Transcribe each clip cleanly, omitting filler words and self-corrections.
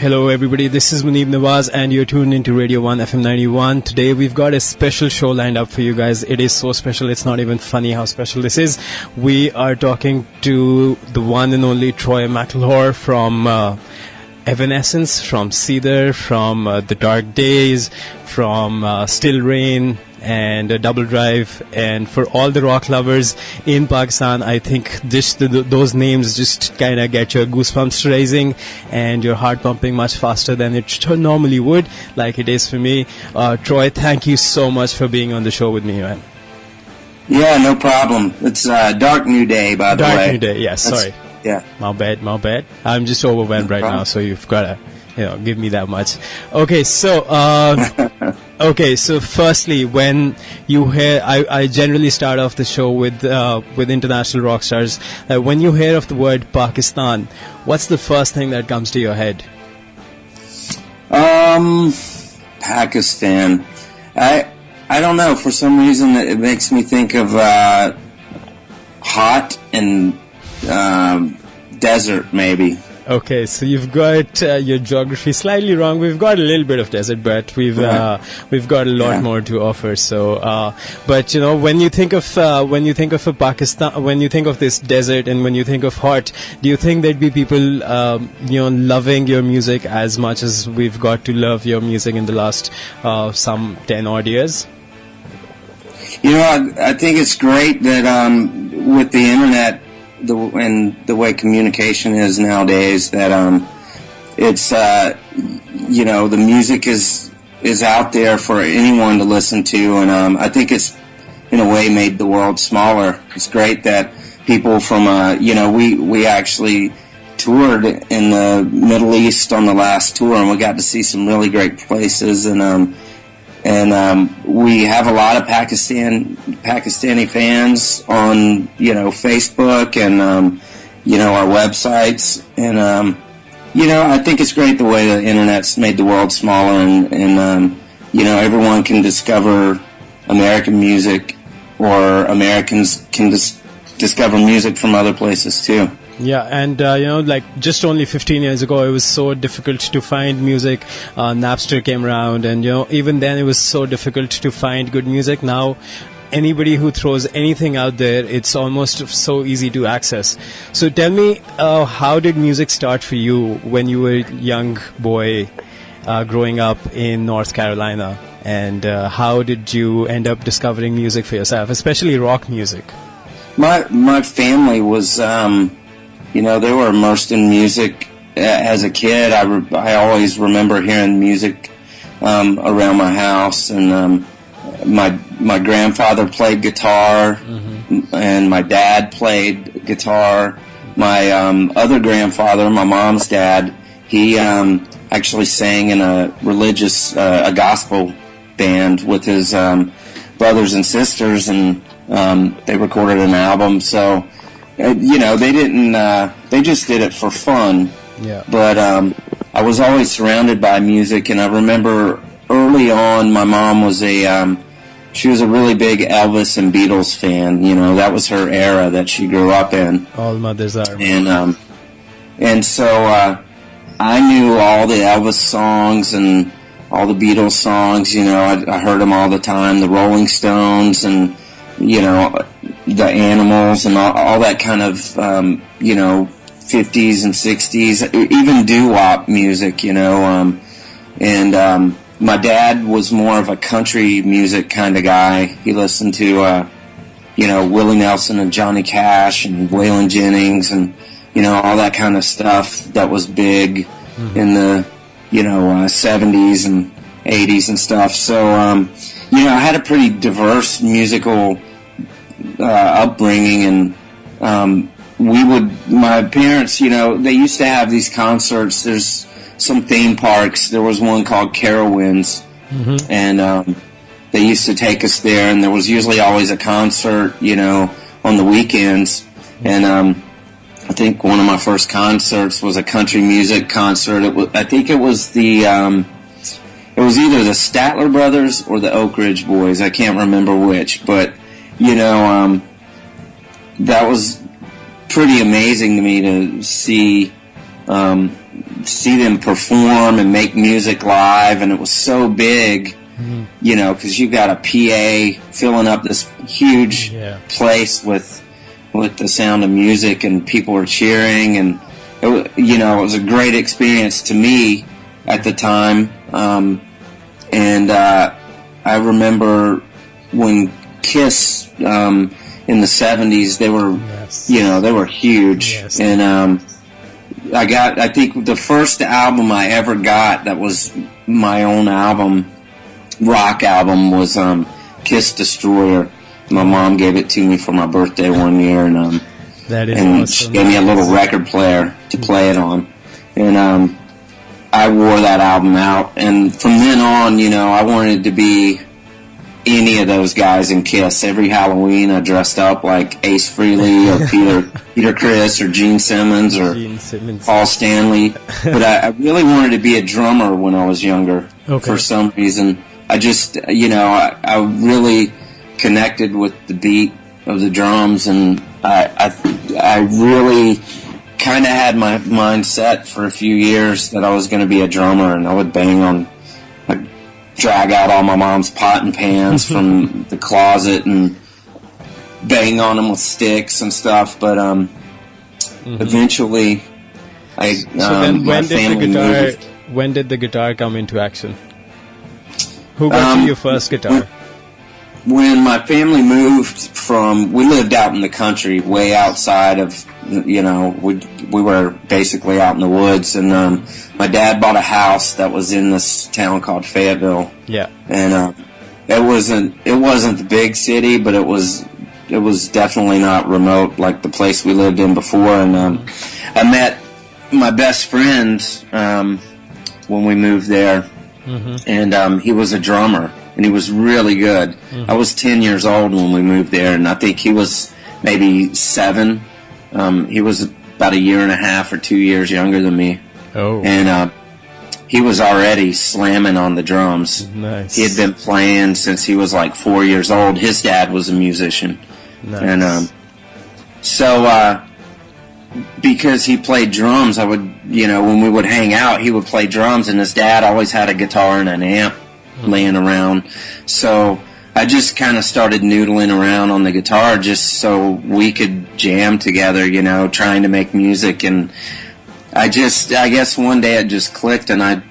Hello everybody, this is Nueva and you're tuned into Radio 1 FM 91. Today we've got a special show lined up for you guys. It is so special, it's not even funny how special this is. We are talking to the one and only Troy McLawhorn from Evanescence, from Cedar, from The Dark Days, from Still Rain, and Double Drive, and for all the rock lovers in Pakistan, I think those names just kind of get your goosebumps rising and your heart pumping much faster than it normally would, like it is for me. Troy, thank you so much for being on the show with me, man. Yeah, no problem. It's Dark New Day, by the way. Dark New Day, yes, sorry. Yeah. My bad. I'm just overwhelmed right now, so you've got to, give me that much. Okay, so firstly, when you hear, I generally start off the show with international rock stars. When you hear of the word Pakistan, what's the first thing that comes to your head? Pakistan. I don't know. For some reason, it makes me think of hot and desert, maybe. Okay, so you've got your geography slightly wrong. We've got a little bit of desert, but we've got a lot more to offer. So, but when you think of a Pakistan, when you think of this desert, and when you think of hot, do you think there'd be people loving your music as much as we've got to love your music in the last some 10 odd years? I think it's great that with the internet. And the way communication is nowadays, that it's the music is out there for anyone to listen to, and I think it's in a way made the world smaller. It's great that people from we actually toured in the Middle East on the last tour, and we got to see some really great places, and we have a lot of Pakistani fans on, Facebook and, our websites. And, I think it's great the way the internet's made the world smaller and everyone can discover American music, or Americans can discover music from other places too. Yeah, and just only 15 years ago, it was so difficult to find music. Napster came around, and even then, it was so difficult to find good music. Now, anybody who throws anything out there, it's almost so easy to access. So, tell me, how did music start for you when you were a young boy growing up in North Carolina, and how did you end up discovering music for yourself, especially rock music? My family was. They were immersed in music as a kid. I always remember hearing music around my house, and my grandfather played guitar, and my dad played guitar. My other grandfather, my mom's dad, he actually sang in a religious, a gospel band with his brothers and sisters, and they recorded an album. So. They didn't. They just did it for fun. Yeah. But I was always surrounded by music, and I remember early on, my mom was she was a really big Elvis and Beatles fan. That was her era that she grew up in. All mothers are. And so I knew all the Elvis songs and all the Beatles songs. I heard them all the time. The Rolling Stones and. The Animals and all that kind of, 50s and 60s, even doo-wop music, and my dad was more of a country music kind of guy. He listened to, Willie Nelson and Johnny Cash and Waylon Jennings and, all that kind of stuff that was big in the, 70s and 80s and stuff. So, I had a pretty diverse musical upbringing, and my parents, they used to have these concerts. There's some theme parks. There was one called Carowinds, and they used to take us there, and there was usually always a concert, on the weekends. And I think one of my first concerts was a country music concert. I think it was it was either the Statler Brothers or the Oak Ridge Boys. I can't remember which, but that was pretty amazing to me to see see them perform and make music live, and it was so big, you know, because you got a PA filling up this huge place with the sound of music, and people were cheering, and you know, it was a great experience to me at the time. And I remember when Kiss in the 70s, they were, you know, they were huge, and I think the first album I ever got that was my own album, rock album, was Kiss Destroyer. My mom gave it to me for my birthday one year, and that is and awesome. she gave me a little record player to play it on, and I wore that album out, and from then on, you know, I wanted to be any of those guys in Kiss. Every Halloween, I dressed up like Ace Frehley or Peter Criss or Gene Simmons or Paul Stanley. But I really wanted to be a drummer when I was younger. For some reason, I just, you know, I really connected with the beat of the drums, and I really kind of had my mind set for a few years that I was going to be a drummer, and I would I'd drag out all my mom's pot and pans from the closet and bang on them with sticks and stuff. But eventually, so then when did the guitar come into action? Who got you your first guitar? When my family moved we lived out in the country, way outside of, you know, we were basically out in the woods, and my dad bought a house that was in this town called Fayetteville. Yeah. And it wasn't the big city, but it was definitely not remote like the place we lived in before. And I met my best friend when we moved there, and he was a drummer. And he was really good. I was 10 years old when we moved there, and I think he was maybe 7. He was about a year and a half or 2 years younger than me. Oh. And he was already slamming on the drums. Nice. He had been playing since he was like 4 years old. His dad was a musician. Nice. And so because he played drums, I would, you know, when we would hang out, he would play drums, and his dad always had a guitar and an amp laying around. So I just kind of started noodling around on the guitar just so we could jam together, you know, trying to make music. And I guess one day it just clicked, and I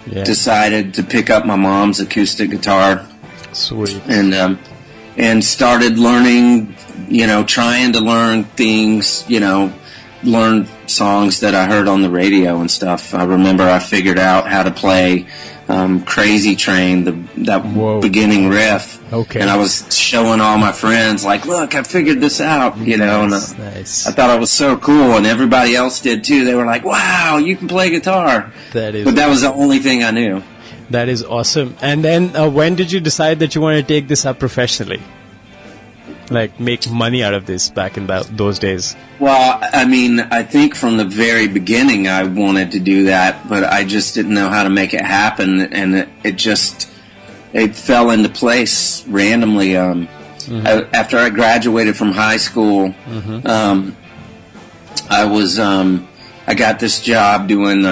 decided to pick up my mom's acoustic guitar. Sweet. And started learning, you know, trying to learn things, you know, learn songs that I heard on the radio and stuff. I remember I figured out how to play Crazy Train, that beginning riff, and I was showing all my friends, like, look, I figured this out, you know. And I thought it was so cool, and everybody else did too. They were like, wow, you can play guitar. But that was the only thing I knew. That is awesome. And then when did you decide that you want to take this up professionally? Like, make money out of this back in those days? Well, I mean, I think from the very beginning I wanted to do that, but I just didn't know how to make it happen, and it fell into place randomly. After I graduated from high school, I got this job doing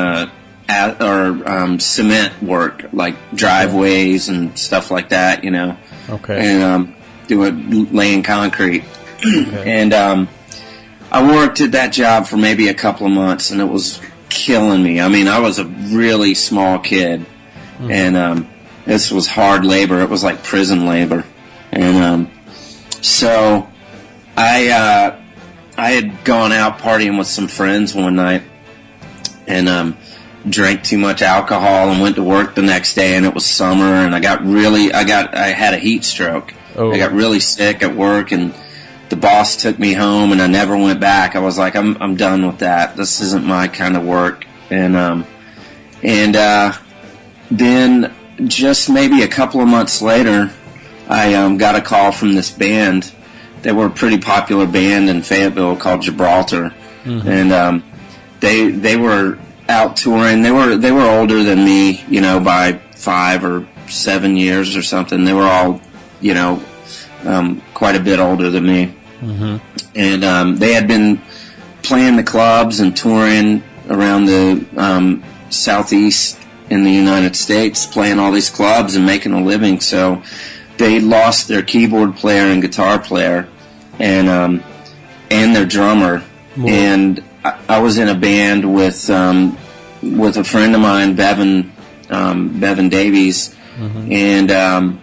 cement work, like driveways and stuff like that, you know. And laying concrete. And I worked at that job for maybe a couple of months, and it was killing me. I mean, I was a really small kid, and this was hard labor. It was like prison labor. And so I had gone out partying with some friends one night, and drank too much alcohol and went to work the next day, and it was summer, and I had a heat stroke. I got really sick at work, and the boss took me home, and I never went back. I was like, I'm done with that. This isn't my kind of work. And then just maybe a couple of months later, I got a call from this band. They were a pretty popular band in Fayetteville called Gibraltar, and they were out touring. They were older than me, you know, by 5 or 7 years or something. They were all, you know, quite a bit older than me. And they had been playing the clubs and touring around the southeast in the United States, playing all these clubs and making a living. So they lost their keyboard player and guitar player, and their drummer. Whoa. And I was in a band with a friend of mine, Bevan Davies, and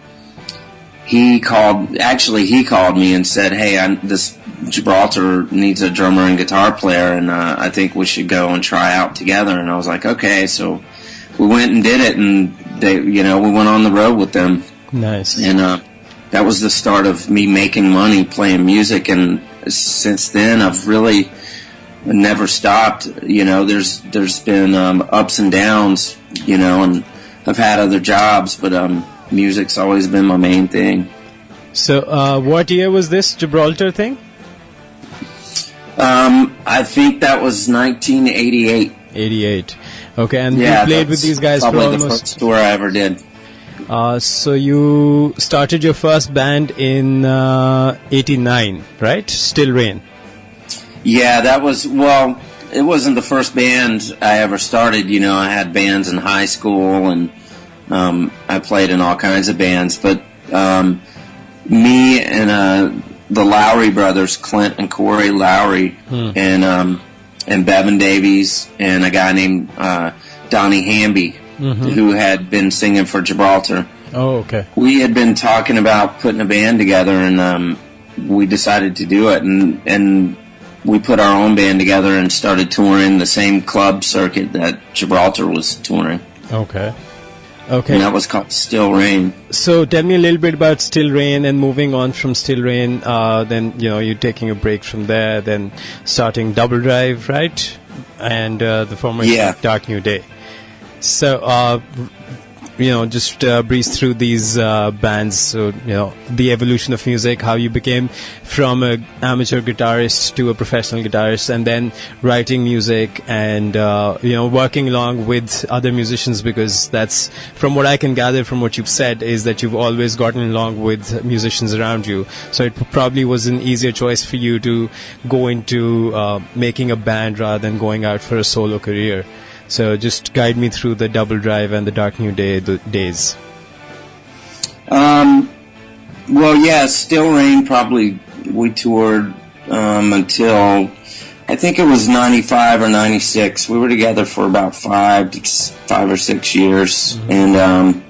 he called me and said, "Hey, this Gibraltar needs a drummer and guitar player, and I think we should go and try out together." And I was like, "Okay." So we went and did it, and we went on the road with them. Nice. And that was the start of me making money playing music, and since then I've really never stopped. There's been ups and downs, and I've had other jobs, but music's always been my main thing. So what year was this Gibraltar thing? I think that was 1988. 88. Okay, and Yeah, you played with these guys for probably the almost... first tour I ever did. So you started your first band in 89, right? Still Rain. Yeah, that was, well, it wasn't the first band I ever started. I had bands in high school, and I played in all kinds of bands. But me and the Lowry brothers, Clint and Corey Lowry, and Bevan Davies, and a guy named Donnie Hamby, who had been singing for Gibraltar. Oh, okay. We had been talking about putting a band together, and we decided to do it, and we put our own band together and started touring the same club circuit that Gibraltar was touring. Okay. Okay. And that was called Still Rain. So tell me a little bit about Still Rain, and moving on from Still Rain, then, you're taking a break from there, then starting Double Drive, right? And the former Dark New Day. So, just breeze through these bands. So, the evolution of music, how you became from an amateur guitarist to a professional guitarist, and then writing music and, working along with other musicians, because that's, from what I can gather from what you've said, is that you've always gotten along with musicians around you. So it probably was an easier choice for you to go into making a band rather than going out for a solo career. So just guide me through the Double Drive and the Dark New Day days. Well, yeah, Still Rain, probably we toured until, I think it was 95 or 96. We were together for about 5 or 6 years. And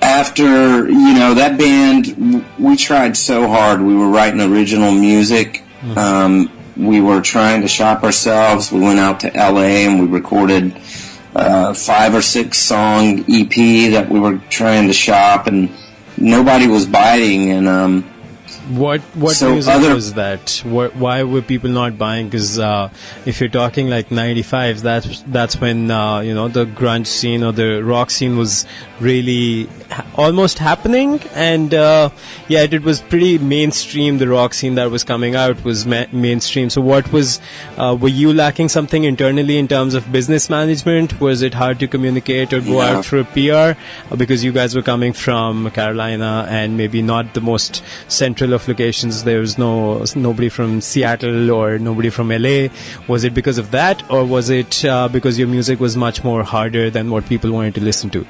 after, that band, we tried so hard. We were writing original music. We were trying to shop ourselves. We went out to LA and we recorded 5 or 6 song EP that we were trying to shop, and nobody was biting. And what so music was that? Why were people not buying? Because if you're talking like 95, that's when the grunge scene or the rock scene was really almost happening, and it was pretty mainstream. The rock scene that was coming out was mainstream. So what was, were you lacking something internally in terms of business management? Was it hard to communicate or go out for a PR? Because you guys were coming from Carolina and maybe not the most central of locations. There was nobody from Seattle or nobody from LA. Was it because of that, or was it because your music was much more harder than what people wanted to listen to?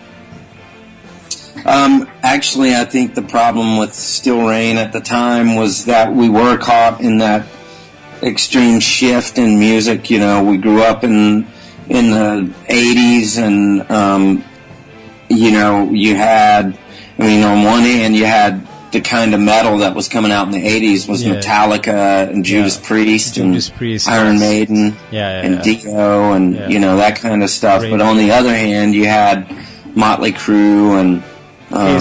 Actually, I think the problem with Still Rain at the time was that we were caught in that extreme shift in music. We grew up in the 80s, and you had, on one hand, you had the kind of metal that was coming out in the 80s was Metallica and Judas Priest and Iron Maiden and Dio and that kind of stuff. But on the other hand, you had Motley Crue and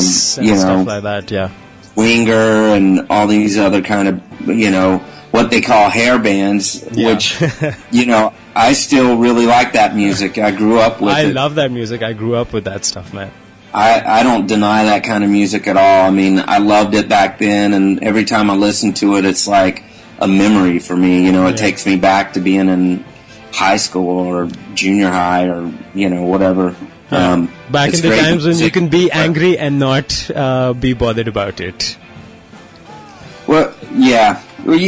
stuff like that, Winger and all these other kind of what they call hair bands, which I still really like that music. I grew up with it. I love that music. I grew up with that stuff, man. I don't deny that kind of music at all. I loved it back then, and every time I listen to it, it's like a memory for me. It takes me back to being in high school or junior high or, whatever. Back in the times when you can be angry and not be bothered about it. Well, yeah. Well,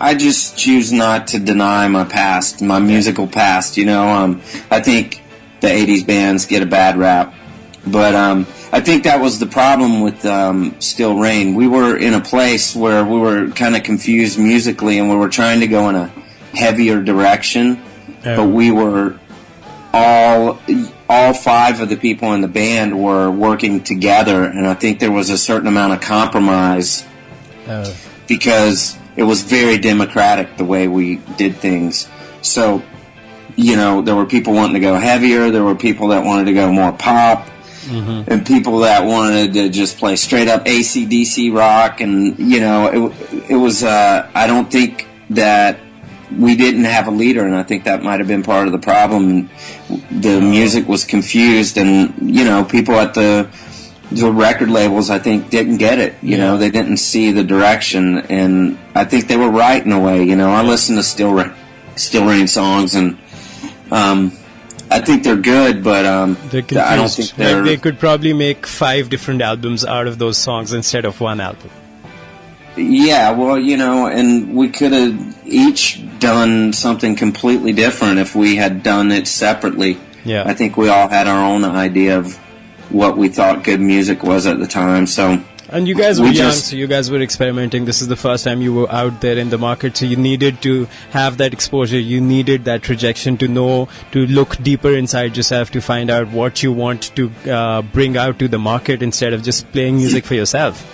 I just choose not to deny my past, my musical past. I think the '80s bands get a bad rap, but I think that was the problem with Still Rain. We were in a place where we were kind of confused musically, and we were trying to go in a heavier direction, but we were all five of the people in the band were working together, and I think there was a certain amount of compromise because it was very democratic the way we did things. So, there were people wanting to go heavier, there were people that wanted to go more pop, and people that wanted to just play straight up AC/DC rock, and it was I don't think that we didn't have a leader, and I think that might have been part of the problem. The music was confused, and people at the record labels, I think, didn't get it. They didn't see the direction, and I think they were right in a way. I listen to Still Rain songs, and I think they're good, but I don't think they're... they could probably make 5 different albums out of those songs instead of one album. Yeah, well, and we could have each done something completely different if we had done it separately. Yeah. I think we all had our own idea of what we thought good music was at the time, so... And you guys were young, so you guys were experimenting. This is the first time you were out there in the market, so you needed to have that exposure. You needed that projection to know, to look deeper inside yourself, to find out what you want to bring out to the market instead of just playing music for yourself.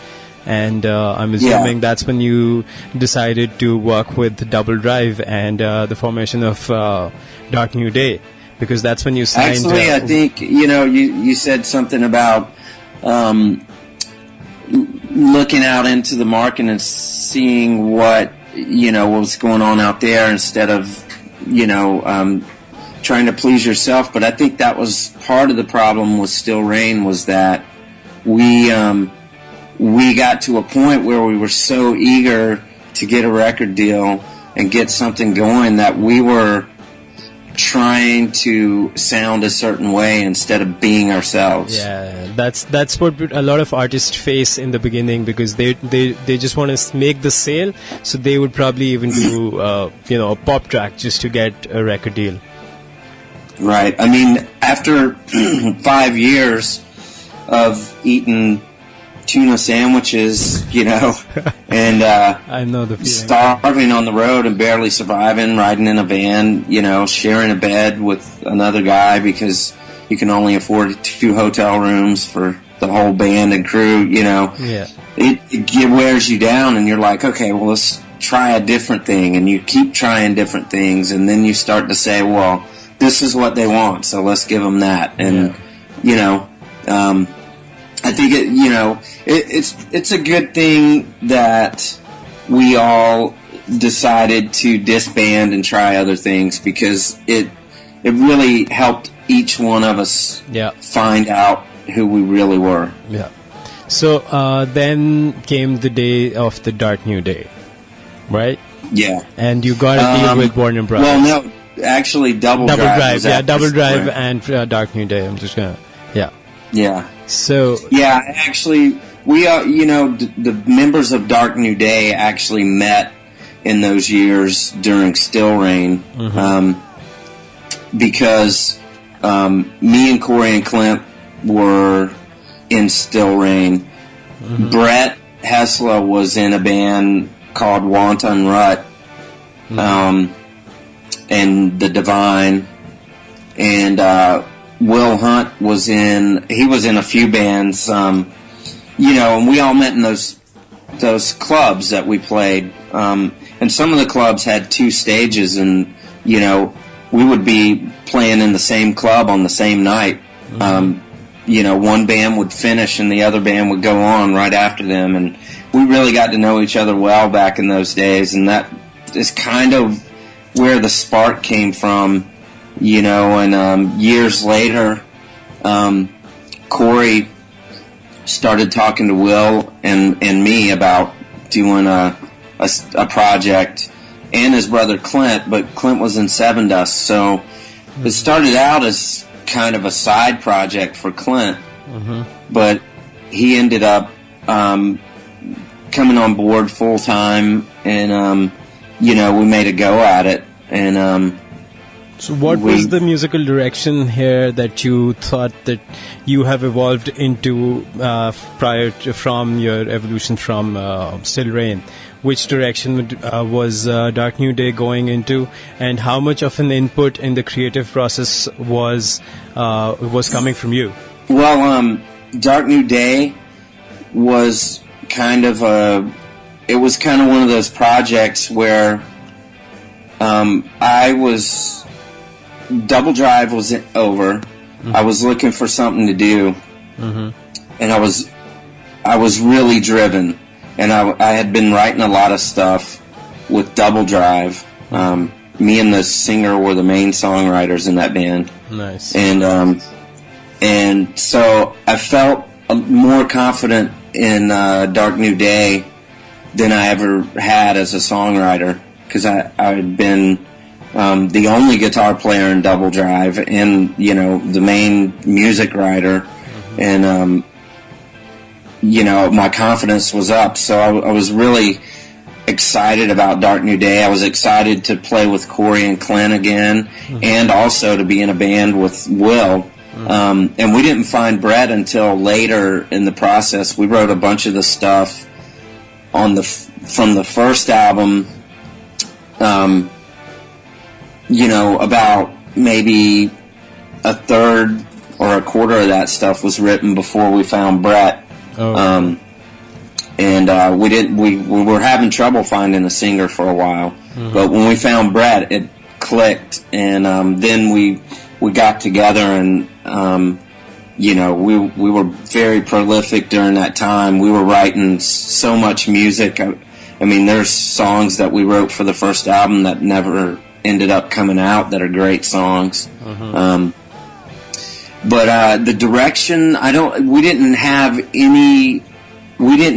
And I'm assuming that's when you decided to work with Double Drive and the formation of Dark New Day, because that's when you signed... Actually, I think, you said something about looking out into the market and seeing what was going on out there instead of, trying to please yourself. But I think that was part of the problem with Still Rain, was that we got to a point where we were so eager to get a record deal and get something going that we were trying to sound a certain way instead of being ourselves. Yeah, that's what a lot of artists face in the beginning, because they just want to make the sale, so they would probably even do a pop track just to get a record deal. Right. I mean, after 5 years of eating tuna sandwiches, and I know the feeling. Starving on the road and barely surviving, riding in a van, sharing a bed with another guy because you can only afford 2 hotel rooms for the whole band and crew, it wears you down, and you're like, okay, well, let's try a different thing, and you keep trying different things, and then you start to say, well, this is what they want, so let's give them that, and I think it's a good thing that we all decided to disband and try other things, because it really helped each one of us find out who we really were. Yeah. So then came the day of the Dark New Day, right? Yeah. And you got a deal with Warner Brothers. Well, no, actually, Double Drive. Yeah, Double Drive and Dark New Day. I'm just gonna, Yeah. So actually, we the members of Dark New Day actually met in those years during Still Rain, because me and Corey and Clint were in Still Rain. Brett Hessla was in a band called Wanton Rut, and The Divine, and Will Hunt was in a few bands, and we all met in those clubs that we played, and some of the clubs had 2 stages, and we would be playing in the same club on the same night. One band would finish and the other band would go on right after them, and we really got to know each other well back in those days, and that is kind of where the spark came from. And years later, Corey started talking to Will and me about doing a project, and his brother Clint, but Clint was in Seven Dust, so it started out as kind of a side project for Clint, but he ended up coming on board full time, and we made a go at it. And so what was the musical direction here that you thought that you have evolved into from your evolution from Still Rain? Which direction was Dark New Day going into, and how much of an input in the creative process was coming from you? Well, Dark New Day was kind of one of those projects where Double Drive was over. Mm-hmm. I was looking for something to do, mm-hmm. and I was really driven, and I had been writing a lot of stuff with Double Drive. Me and the singer were the main songwriters in that band. Nice. And so I felt more confident in Dark New Day than I ever had as a songwriter, because I had been the only guitar player in Double Drive, and the main music writer, mm-hmm. and my confidence was up. So I was really excited about Dark New Day. I was excited to play with Corey and Clint again, mm-hmm. and also to be in a band with Will. Mm-hmm. And we didn't find Brett until later in the process. We wrote a bunch of the stuff from the first album. About maybe a third or a quarter of that stuff was written before we found Brett. Oh. We were having trouble finding a singer for a while, mm-hmm. but when we found Brett, it clicked, and then we got together, and we were very prolific during that time. We were writing so much music. I mean, there's songs that we wrote for the first album that never ended up coming out that are great songs. Mm-hmm. But the direction, we didn't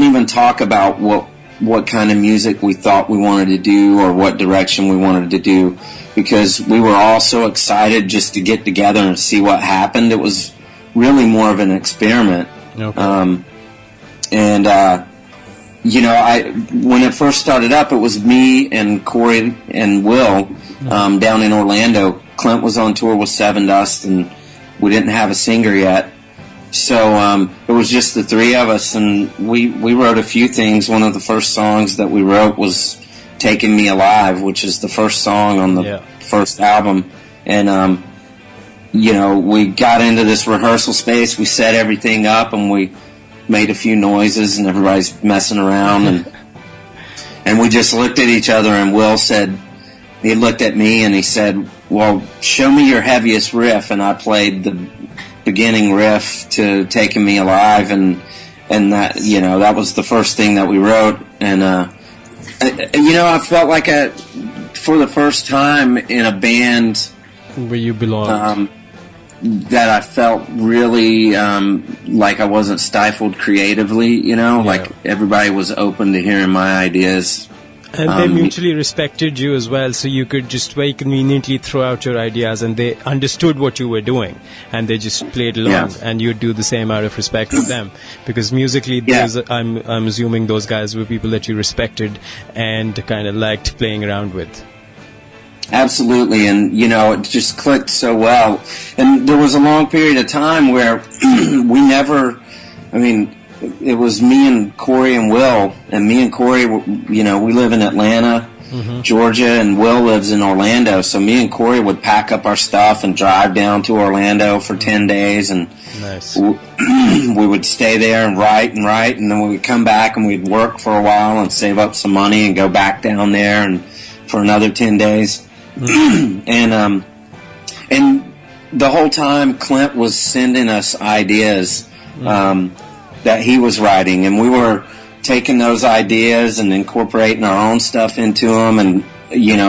even talk about what kind of music we thought we wanted to do or what direction we wanted to do, because we were all so excited just to get together and see what happened. It was really more of an experiment. Okay. When it first started up, it was me and Corey and Will down in Orlando. Clint was on tour with Seven Dust, and we didn't have a singer yet. So it was just the three of us, and we wrote a few things. One of the first songs that we wrote was Taking Me Alive, which is the first song on the first album. And, we got into this rehearsal space. We set everything up, and we made a few noises, and everybody's messing around. And we just looked at each other, and Will said, he looked at me, and he said, well, show me your heaviest riff. And I played the beginning riff to Taking Me Alive, and that that was the first thing that we wrote. And I felt like for the first time in a band where you belong, that I felt really like I wasn't stifled creatively. Like everybody was open to hearing my ideas. And they mutually respected you as well, so you could just very conveniently throw out your ideas, and they understood what you were doing, and they just played along, and you'd do the same out of respect for them. Because musically, I'm assuming those guys were people that you respected and kind of liked playing around with. Absolutely, and it just clicked so well. And there was a long period of time where it was me and Corey and Will, and me and Corey, we live in Atlanta, mm-hmm. Georgia, and Will lives in Orlando. So me and Corey would pack up our stuff and drive down to Orlando for 10 days, and nice. We would stay there and write, and then we would come back and we'd work for a while and save up some money and go back down there and for another 10 days. Mm-hmm. And the whole time Clint was sending us ideas, mm-hmm. That he was writing, and we were taking those ideas and incorporating our own stuff into them. And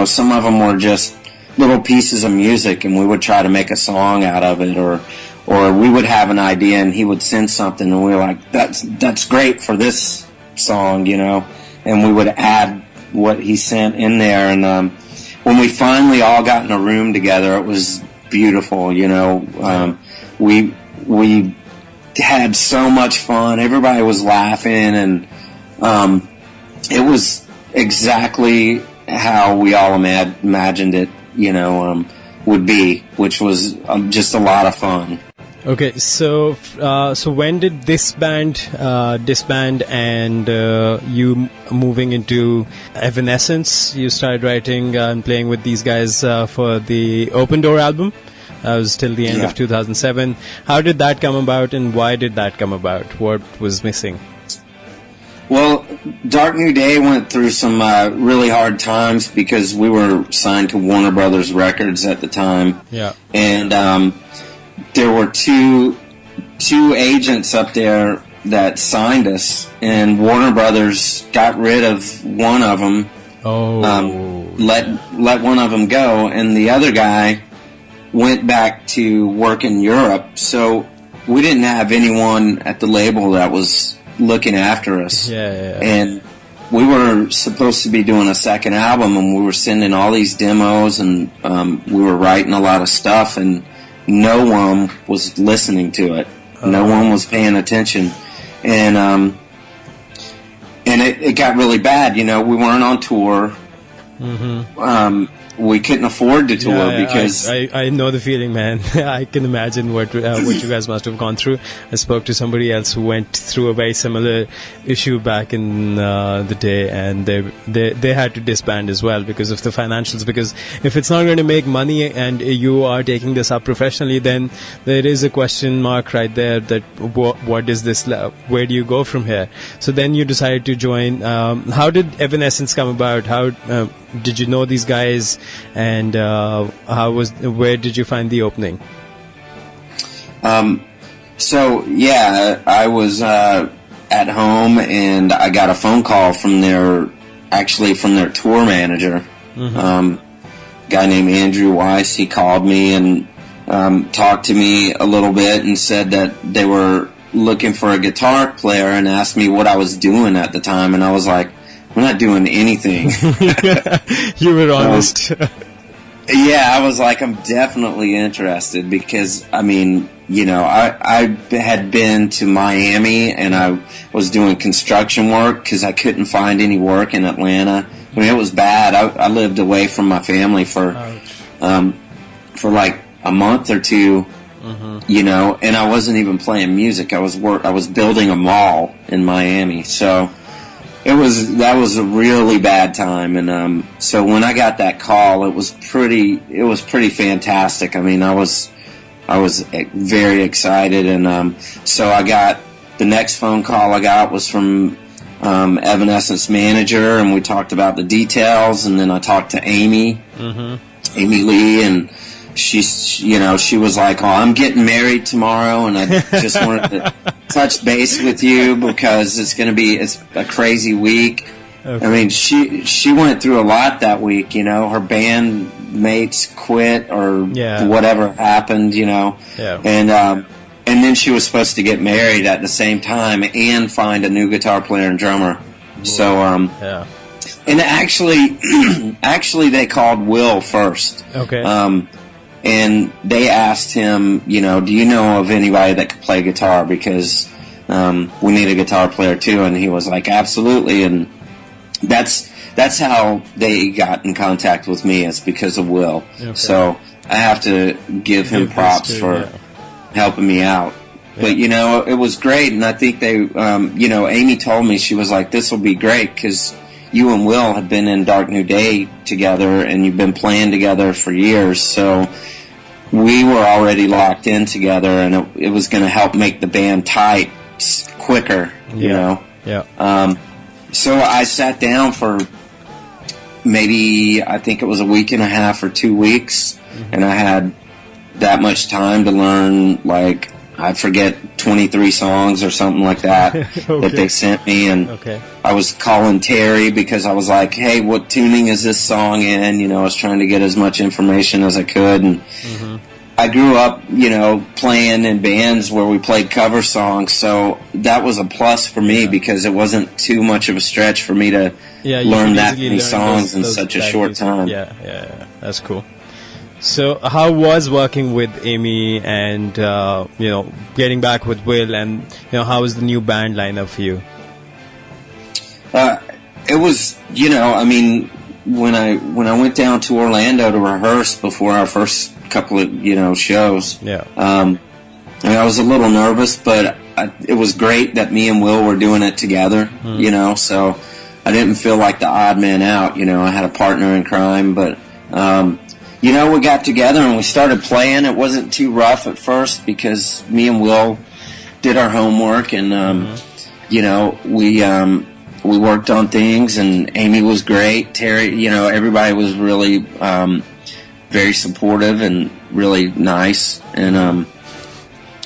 some of them were just little pieces of music, and we would try to make a song out of it, or we would have an idea and he would send something, and we were like, that's great for this song, and we would add what he sent in there. And when we finally all got in a room together, it was beautiful. We had so much fun. Everybody was laughing, and it was exactly how we all imagined it, would be, which was just a lot of fun. Okay, so when did this band disband and you moving into Evanescence? You started writing and playing with these guys for the Open Door album. That was till the end of 2007. How did that come about, and why did that come about? What was missing? Well, Dark New Day went through some really hard times because we were signed to Warner Brothers Records at the time. Yeah. And there were two agents up there that signed us, and Warner Brothers got rid of one of them. Let one of them go, and the other guy went back to work in Europe. So we didn't have anyone at the label that was looking after us. And we were supposed to be doing a second album, and we were sending all these demos, and we were writing a lot of stuff, and no one was listening to it. No one was paying attention. And it got really bad. We weren't on tour. We couldn't afford to tour because I know the feeling, man. I can imagine what you guys must have gone through. I spoke to somebody else who went through a very similar issue back in the day, and they had to disband as well because of the financials. Because if it's not going to make money and you are taking this up professionally, then there is a question mark right there that what is this? Where do you go from here? So then you decided to join. How did Evanescence come about? How did you know these guys, and where did you find the opening? So I was at home, and I got a phone call from their tour manager, guy named Andrew Weiss. He called me and talked to me a little bit and said that they were looking for a guitar player and asked me what I was doing at the time, and I was like, we're not doing anything. You were honest. I was like, I'm definitely interested because, I had been to Miami and I was doing construction work because I couldn't find any work in Atlanta. It was bad. I lived away from my family for like a month or two, and I wasn't even playing music. I was building a mall in Miami, so that was a really bad time, and so when I got that call, it was pretty fantastic. I was very excited, and so I got the next phone call I got was from Evanescence manager, and we talked about the details, and then I talked to Amy Lee, and she was like, "Oh, I'm getting married tomorrow, and I just wanted to touch base with you because it's a crazy week." Okay. She went through a lot that week. Her bandmates quit or whatever happened. And then she was supposed to get married at the same time and find a new guitar player and drummer. Whoa. So and actually they called Will first. Okay. And they asked him, do you know of anybody that could play guitar? Because we need a guitar player too. And he was like, absolutely. And that's how they got in contact with me. It's because of Will. Okay. So I have to give him props for helping me out. Yeah. But, it was great. And I think they, Amy told me, she was like, this will be great because you and Will have been in Dark New Day together and you've been playing together for years. So we were already locked in together, and it was going to help make the band tight quicker, you know. Yeah. So I sat down for maybe, I think it was a week and a half or 2 weeks, and I had that much time to learn, like, I forget, 23 songs or something like that that they sent me, and I was calling Terry because I was like, hey, what tuning is this song in? I was trying to get as much information as I could, and I grew up, playing in bands where we played cover songs, so that was a plus for me because it wasn't too much of a stretch for me to learn that many songs in such a short time. Yeah, that's cool. So how was working with Amy and, getting back with Will, and, how was the new band lineup for you? It was, when I went down to Orlando to rehearse before our first couple of shows. Yeah. I was a little nervous, but it was great that me and Will were doing it together. So I didn't feel like the odd man out. I had a partner in crime, but we got together and we started playing. It wasn't too rough at first because me and Will did our homework, and we worked on things, and Amy was great. Terry, everybody was really very supportive and really nice, and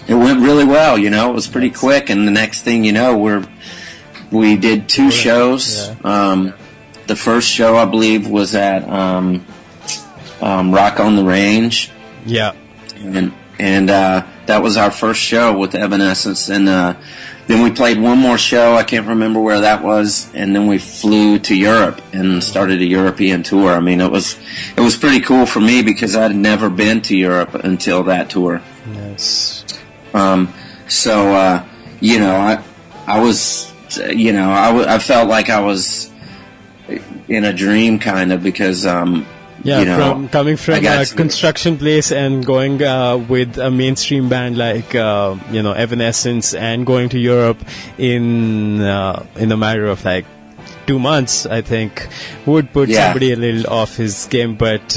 it went really well. It was pretty quick, and the next thing you know, we did 2 shows. Yeah. The first show, I believe, was at Rock on the Range. Yeah. And that was our first show with Evanescence, and then we played one more show. I can't remember where that was, and then we flew to Europe and started a European tour. I mean, it was pretty cool for me because I'd never been to Europe until that tour. Yes. I was, I felt like I was in a dream kind of because, coming from a construction place and going with a mainstream band like Evanescence and going to Europe in a matter of like 2 months, I think would put somebody a little off his game. But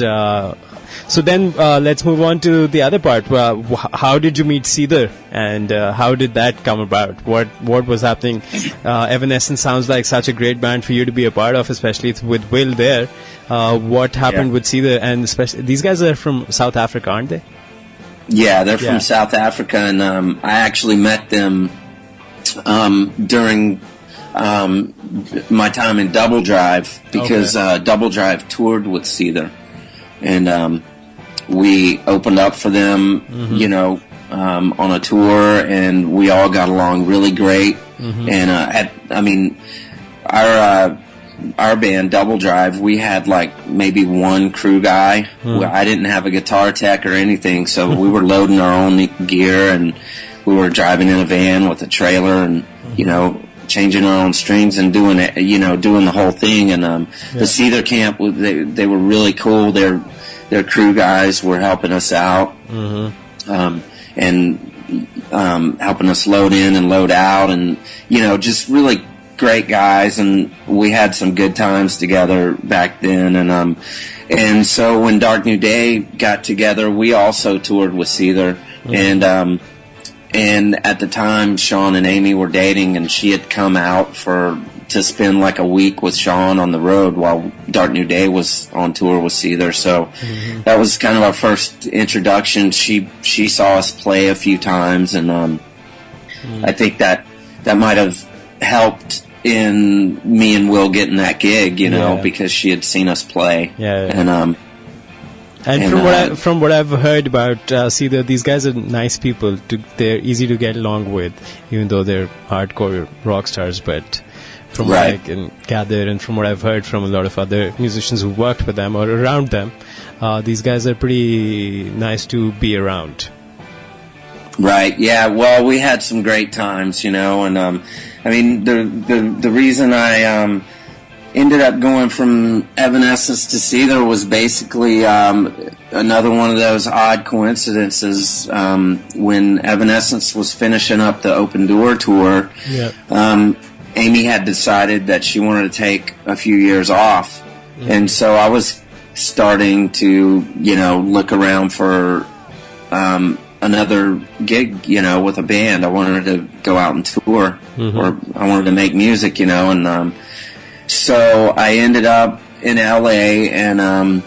so then let's move on to the other part. How did you meet Seether, and how did that come about? What was happening? Evanescence sounds like such a great band for you to be a part of, especially with Will there. What happened with Seether, and especially these guys are from South Africa, aren't they? Yeah, they're from South Africa, and I actually met them during my time in Double Drive because Double Drive toured with Seether, and we opened up for them, on a tour, and we all got along really great. And our band Double Drive, we had like maybe one crew guy. I didn't have a guitar tech or anything, so we were loading our own gear, and we were driving in a van with a trailer, and changing our own strings and doing it, doing the whole thing. And the Seether camp, they were really cool. Their crew guys were helping us out, and helping us load in and load out, and just really great guys, and we had some good times together back then. And so when Dark New Day got together, we also toured with Seether, and at the time Sean and Amy were dating, and she had come out to spend like a week with Sean on the road while Dark New Day was on tour with Seether. So that was kind of our first introduction. She saw us play a few times, and I think that might have helped in me and Will getting that gig, because she had seen us play. And from what I've heard about Seether, these guys are nice people. They're easy to get along with, even though they're hardcore rock stars. But from what I can gather, and from what I've heard from a lot of other musicians who worked with them or around them, these guys are pretty nice to be around. Right. Yeah. Well, we had some great times, and the reason I ended up going from Evanescence to Seether was basically another one of those odd coincidences. When Evanescence was finishing up the Open Door tour, Amy had decided that she wanted to take a few years off, and so I was starting to look around for another gig, with a band. I wanted to go out and tour, or I wanted to make music, and so I ended up in LA and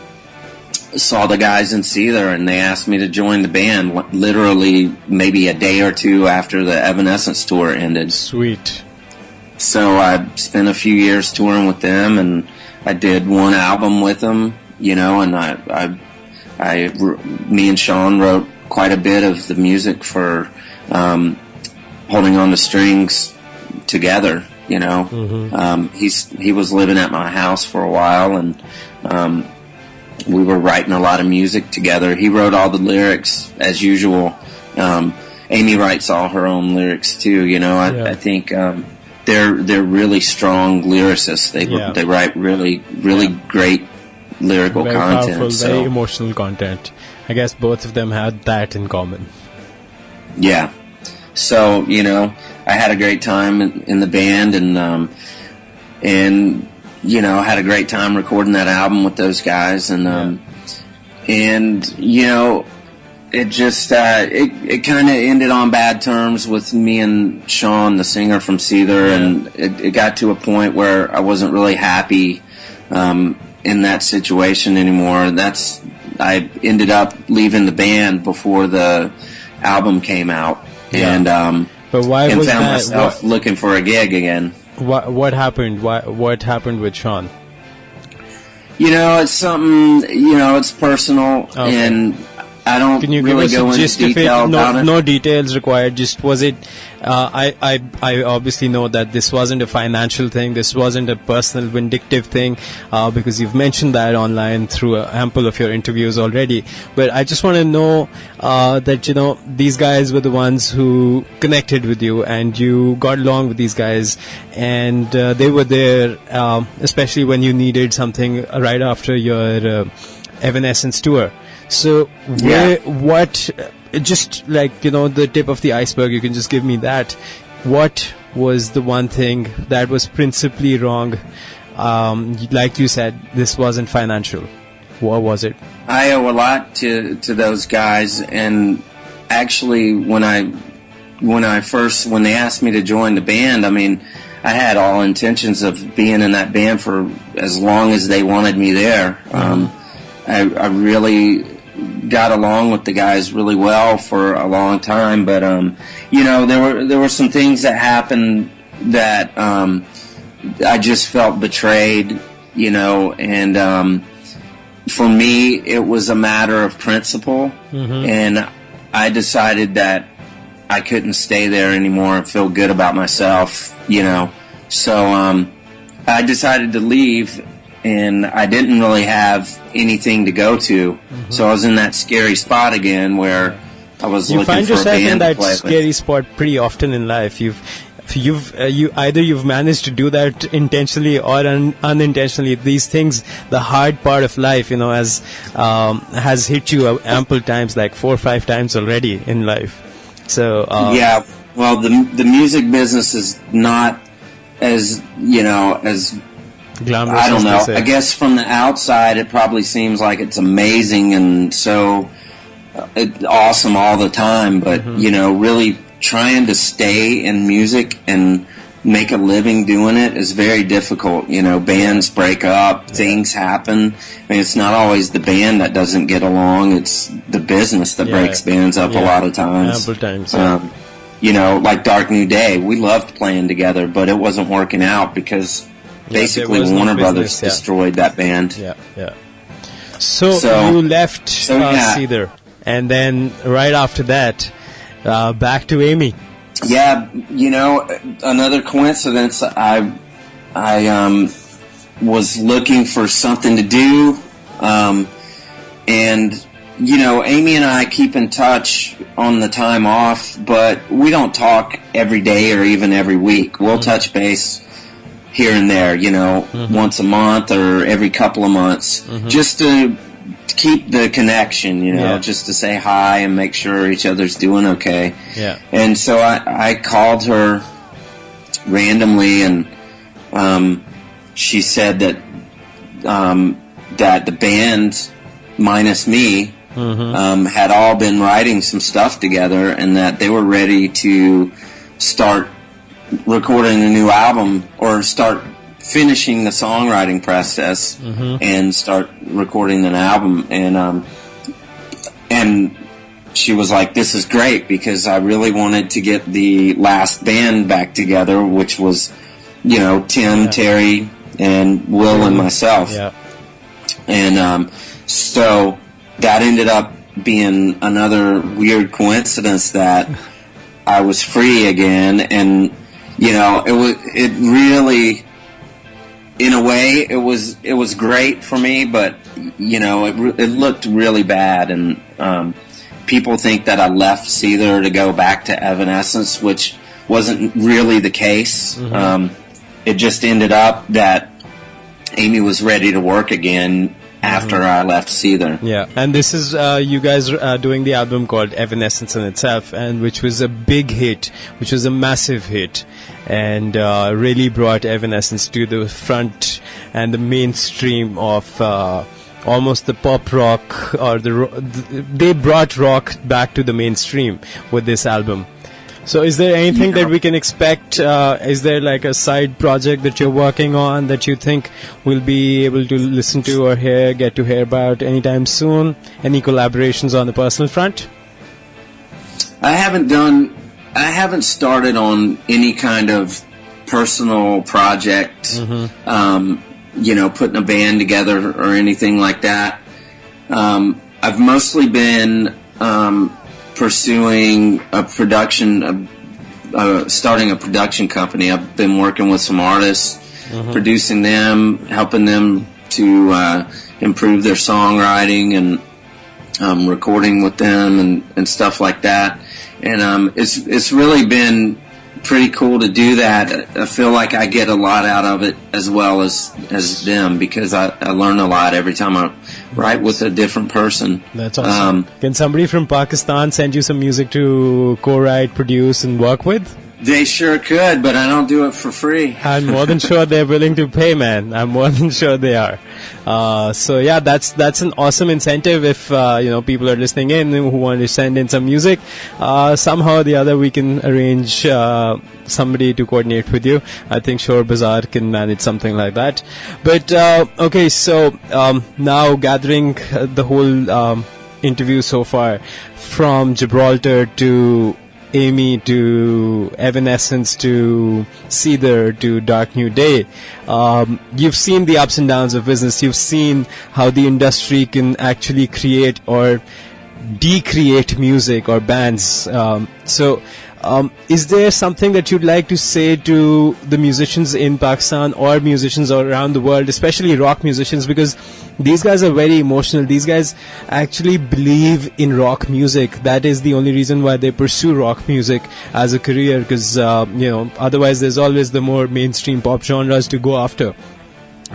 saw the guys in Seether, and they asked me to join the band literally maybe a day or two after the Evanescence tour ended. Sweet. So I spent a few years touring with them, and I did one album with them, and me and Sean wrote quite a bit of the music for Holding on to Strings together. He was living at my house for a while, and we were writing a lot of music together. He wrote all the lyrics as usual. Amy writes all her own lyrics too. I think they're really strong lyricists. They write really great lyrical very content. Powerful, So, very emotional content. I guess both of them had that in common. yeah. So, you know, I had a great time in the band, and you know, had a great time recording that album with those guys, and you know, it just it kind of ended on bad terms with me and Sean, the singer from Seether, and it got to a point where I wasn't really happy in that situation anymore. I ended up leaving the band before the album came out, and but why and was found that? myself looking for a gig again. What happened? What happened with Sean? You know, it's something. You know, it's personal, and I don't Can you really give us go a into gist of detail it? about it. No details required. Just was it? I obviously know that this wasn't a financial thing. This wasn't a personal vindictive thing, because you've mentioned that online through ample of your interviews already. But I just want to know that, you know, these guys were the ones who connected with you, and you got along with these guys, and they were there, especially when you needed something right after your Evanescence tour. So, what, just like, you know, the tip of the iceberg, you can just give me that. What was the one thing that was principally wrong? Like you said, this wasn't financial. What was it? I owe a lot to those guys, and actually, when they asked me to join the band, I mean, I had all intentions of being in that band for as long as they wanted me there. I really got along with the guys really well for a long time, but you know, there were some things that happened that I just felt betrayed, you know, and for me it was a matter of principle, and I decided that I couldn't stay there anymore and feel good about myself, you know. So I decided to leave, and I didn't really have anything to go to, so I was in that scary spot again where I was looking for a band to play with. You find yourself in that scary spot pretty often in life. You've managed to do that intentionally or unintentionally. These things, the hard part of life, you know, has hit you ample times, like 4 or 5 times already in life. So yeah, well, the music business is not as, you know, as glamorous, I don't know. I guess from the outside, it probably seems like it's amazing and so awesome all the time. But you know, really trying to stay in music and make a living doing it is very difficult. You know, bands break up, things happen. I mean, it's not always the band that doesn't get along; it's the business that breaks bands up a lot of times. Ample times. You know, like Dark New Day, we loved playing together, but it wasn't working out because basically Warner Brothers destroyed that band. So you left Seether, and then right after that, back to Amy. Yeah, you know, another coincidence. I was looking for something to do, and you know, Amy and I keep in touch on the time off, but we don't talk every day or even every week. We'll touch base here and there, you know, once a month or every couple of months, just to keep the connection, you know, just to say hi and make sure each other's doing okay. And so I called her randomly, and she said that that the band minus me had all been writing some stuff together, and that they were ready to start recording a new album or start finishing the songwriting process and start recording an album. And she was like, "This is great," because I really wanted to get the last band back together, which was, you know, Tim, Terry, and Will and myself. And so that ended up being another weird coincidence that I was free again, and you know, it really, in a way, it was great for me, but you know, it looked really bad, and people think that I left Seether to go back to Evanescence, which wasn't really the case. It just ended up that Amy was ready to work again after I left Seether. Yeah, and this is you guys doing the album called Evanescence in itself, and which was a big hit, which was a massive hit, and really brought Evanescence to the front and the mainstream of almost the pop rock, or they brought rock back to the mainstream with this album. So is there anything that we can expect? Is there like a side project that you're working on that you think we'll be able to listen to or get to hear about anytime soon? Any collaborations on the personal front? I haven't started on any kind of personal project, putting a band together or anything like that. I've mostly been pursuing a production, starting a production company. I've been working with some artists, producing them, helping them to improve their songwriting, and recording with them and stuff like that. And it's really been pretty cool to do that. I feel like I get a lot out of it as well as them, because I learn a lot every time I write with a different person. That's awesome. Can somebody from Pakistan send you some music to co-write, produce, and work with? They sure could, but I don't do it for free. I'm more than sure they're willing to pay, man. I'm more than sure they are. So yeah, that's an awesome incentive if people are listening in who want to send in some music. Somehow or the other we can arrange somebody to coordinate with you. I think Shore Bazaar can manage something like that. But okay, so now gathering the whole interview so far, from Gibraltar to Amy to Evanescence to Seether to Dark New Day. You've seen the ups and downs of business. You've seen how the industry can actually create or decreate music or bands. Is there something that you'd like to say to the musicians in Pakistan or musicians around the world, especially rock musicians, because these guys are very emotional. These guys actually believe in rock music. That is the only reason why they pursue rock music as a career, because otherwise there's always the more mainstream pop genres to go after.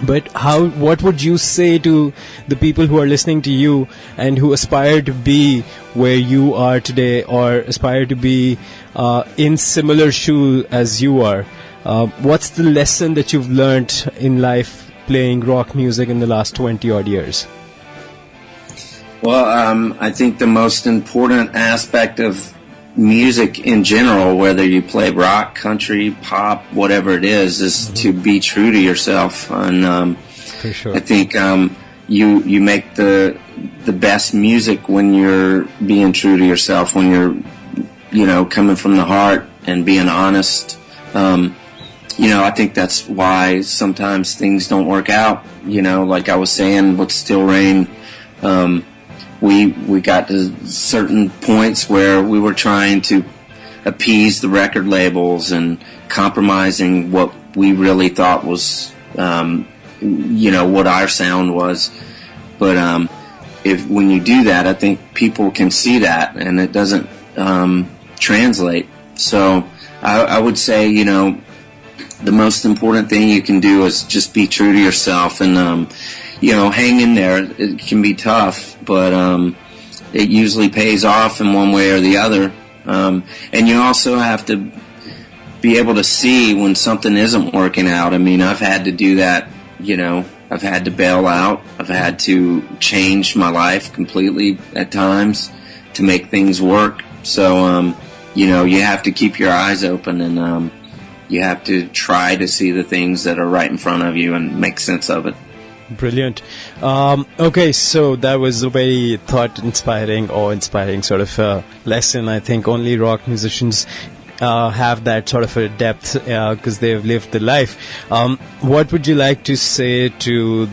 But what would you say to the people who are listening to you and who aspire to be where you are today, or aspire to be in similar shoe as you are? What's the lesson that you've learned in life playing rock music in the last 20 odd years? Well, I think the most important aspect of music in general, whether you play rock, country, pop, whatever it is to be true to yourself. And for sure. I think you make the best music when you're being true to yourself, when you're coming from the heart and being honest. I think that's why sometimes things don't work out. Like I was saying with Still Rain, we got to certain points where we were trying to appease the record labels and compromising what we really thought was, what our sound was. But when you do that, I think people can see that, and it doesn't translate. So I would say, the most important thing you can do is just be true to yourself, and hang in there. It can be tough, but it usually pays off in one way or the other. And you also have to be able to see when something isn't working out. I mean, I've had to do that, I've had to bail out. I've had to change my life completely at times to make things work. So, you have to keep your eyes open, and you have to try to see the things that are right in front of you and make sense of it. Brilliant. Okay, so that was a very thought-inspiring, awe-inspiring sort of lesson. I think only rock musicians have that sort of a depth because they've lived the life. What would you like to say to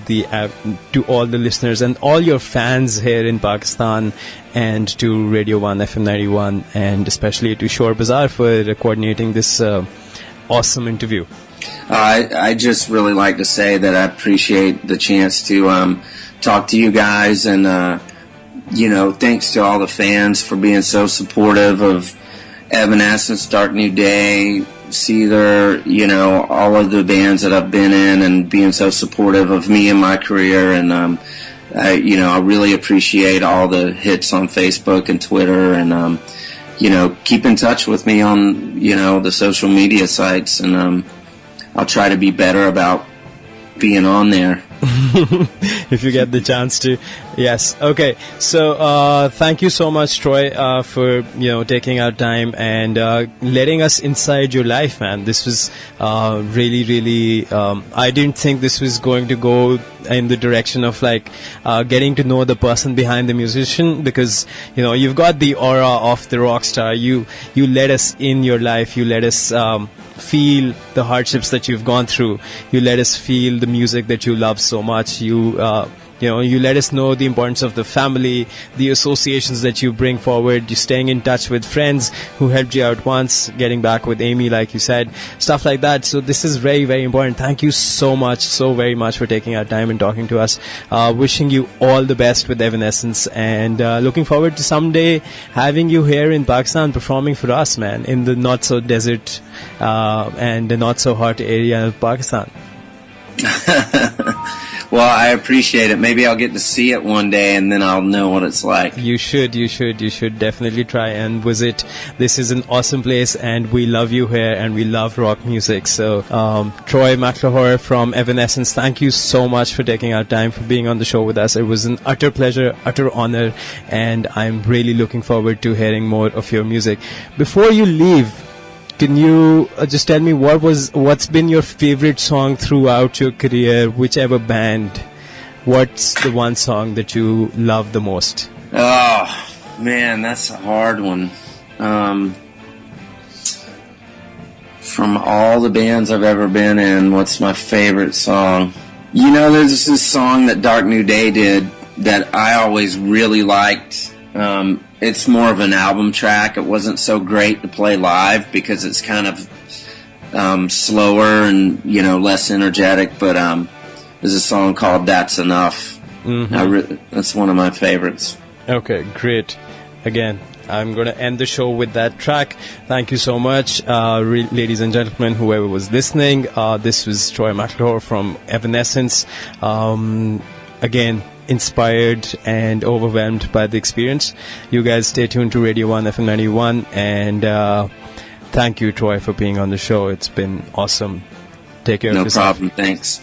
all the listeners and all your fans here in Pakistan, and to Radio 1 FM 91, and especially to Shore Bazaar for coordinating this awesome interview? I just really like to say that I appreciate the chance to talk to you guys, and thanks to all the fans for being so supportive of Evanescence, Dark New Day, Seether, you know, all of the bands that I've been in, and being so supportive of me and my career. And I really appreciate all the hits on Facebook and Twitter, and keep in touch with me on, the social media sites, and I'll try to be better about being on there. If you get the chance to. Yes. Okay. So thank you so much, Troy, for taking our time and letting us inside your life, man. This was really, really. I didn't think this was going to go in the direction of getting to know the person behind the musician, because you've got the aura of the rock star. You let us in your life. You let us feel the hardships that you've gone through. You let us feel the music that you love so much. You let us know the importance of the family, the associations that you bring forward. You're staying in touch with friends who helped you out once, getting back with Amy, like you said, stuff like that. So this is very, very important. Thank you so very much for taking our time and talking to us. Wishing you all the best with Evanescence, and looking forward to someday having you here in Pakistan performing for us, man, in the not so desert and the not so hot area of Pakistan. Well, I appreciate it. Maybe I'll get to see it one day, and then I'll know what it's like. You should definitely try and visit. This is an awesome place, and we love you here, and we love rock music. So, Troy McLawhorn from Evanescence, thank you so much for taking our time, for being on the show with us. It was an utter pleasure, utter honor, and I'm really looking forward to hearing more of your music. Before you leave, can you just tell me what's been your favorite song throughout your career, whichever band? What's the one song that you love the most? Oh, man, that's a hard one. From all the bands I've ever been in, what's my favorite song? There's this song that Dark New Day did that I always really liked. It's more of an album track. It wasn't so great to play live because it's kind of slower and less energetic. But there's a song called "That's Enough." Mm-hmm. That's one of my favorites. Okay, great. Again, I'm going to end the show with that track. Thank you so much, ladies and gentlemen, whoever was listening. This was Troy McLawhorn from Evanescence. Again, inspired and overwhelmed by the experience. You guys stay tuned to Radio 1 FM 91, and thank you, Troy, for being on the show. It's been awesome. Take care of yourself. No problem. Thanks.